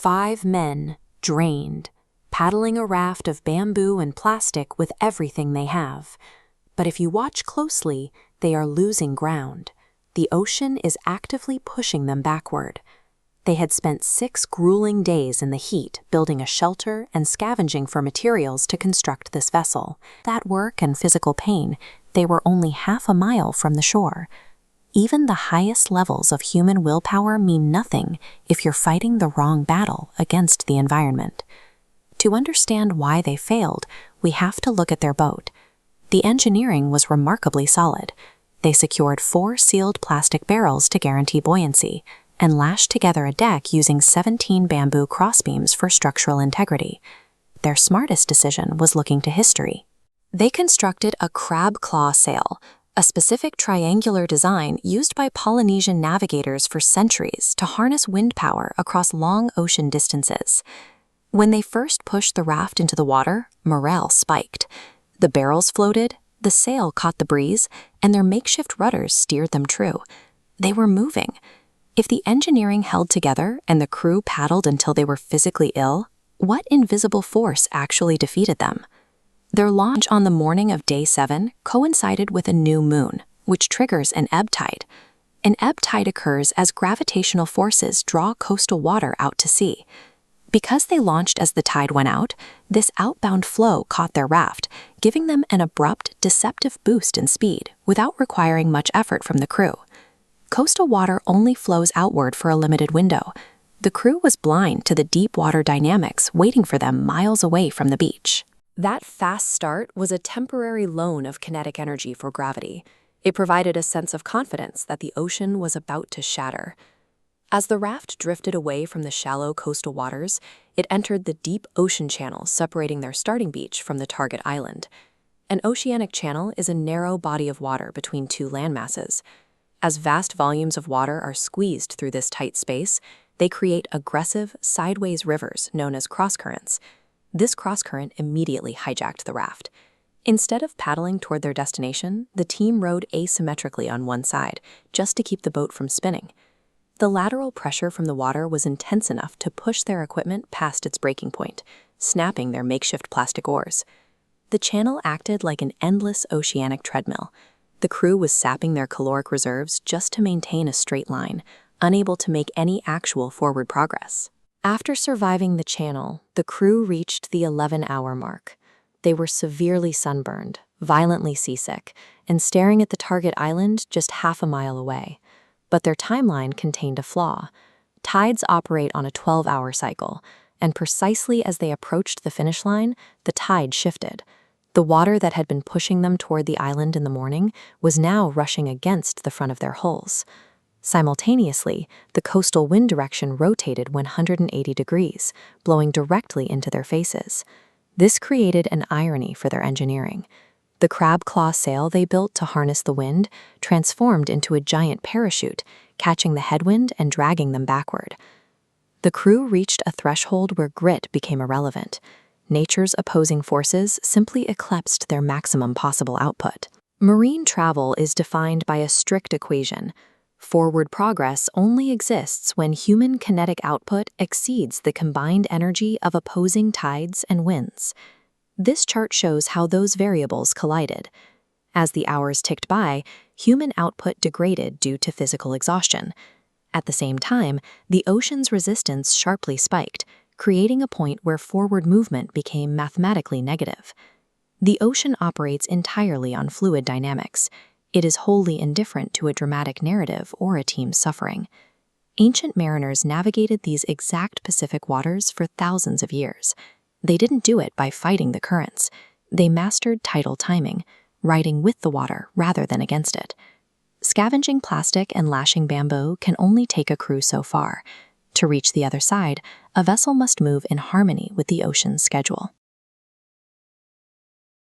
5 men, drained, paddling a raft of bamboo and plastic with everything they have. But if you watch closely, they are losing ground. The ocean is actively pushing them backward. They had spent 6 grueling days in the heat building a shelter and scavenging for materials to construct this vessel. That work and physical pain, they were only half a mile from the shore. Even the highest levels of human willpower mean nothing if you're fighting the wrong battle against the environment. To understand why they failed, we have to look at their boat. The engineering was remarkably solid. They secured 4 sealed plastic barrels to guarantee buoyancy, and lashed together a deck using 17 bamboo crossbeams for structural integrity. Their smartest decision was looking to history. They constructed a crab claw sail, a specific triangular design used by Polynesian navigators for centuries to harness wind power across long ocean distances. When they first pushed the raft into the water, morale spiked. The barrels floated, the sail caught the breeze, and their makeshift rudders steered them true. They were moving. If the engineering held together and the crew paddled until they were physically ill, what invisible force actually defeated them? Their launch on the morning of Day 7 coincided with a new moon, which triggers an ebb tide. An ebb tide occurs as gravitational forces draw coastal water out to sea. Because they launched as the tide went out, this outbound flow caught their raft, giving them an abrupt, deceptive boost in speed without requiring much effort from the crew. Coastal water only flows outward for a limited window. The crew was blind to the deep water dynamics waiting for them miles away from the beach. That fast start was a temporary loan of kinetic energy for gravity. It provided a sense of confidence that the ocean was about to shatter. As the raft drifted away from the shallow coastal waters, it entered the deep ocean channel separating their starting beach from the target island. An oceanic channel is a narrow body of water between 2 landmasses. As vast volumes of water are squeezed through this tight space, they create aggressive, sideways rivers known as crosscurrents. This crosscurrent immediately hijacked the raft. Instead of paddling toward their destination, the team rowed asymmetrically on one side, just to keep the boat from spinning. The lateral pressure from the water was intense enough to push their equipment past its breaking point, snapping their makeshift plastic oars. The channel acted like an endless oceanic treadmill. The crew was sapping their caloric reserves just to maintain a straight line, unable to make any actual forward progress. After surviving the channel, the crew reached the 11-hour mark. They were severely sunburned, violently seasick, and staring at the target island just half a mile away. But their timeline contained a flaw. Tides operate on a 12-hour cycle, and precisely as they approached the finish line, the tide shifted. The water that had been pushing them toward the island in the morning was now rushing against the front of their hulls. Simultaneously, the coastal wind direction rotated 180 degrees, blowing directly into their faces. This created an irony for their engineering. The crab claw sail they built to harness the wind transformed into a giant parachute, catching the headwind and dragging them backward. The crew reached a threshold where grit became irrelevant. Nature's opposing forces simply eclipsed their maximum possible output. Marine travel is defined by a strict equation. Forward progress only exists when human kinetic output exceeds the combined energy of opposing tides and winds. This chart shows how those variables collided. As the hours ticked by, human output degraded due to physical exhaustion. At the same time, the ocean's resistance sharply spiked, creating a point where forward movement became mathematically negative. The ocean operates entirely on fluid dynamics. It is wholly indifferent to a dramatic narrative or a team's suffering. Ancient mariners navigated these exact Pacific waters for thousands of years. They didn't do it by fighting the currents. They mastered tidal timing, riding with the water rather than against it. Scavenging plastic and lashing bamboo can only take a crew so far. To reach the other side, a vessel must move in harmony with the ocean's schedule.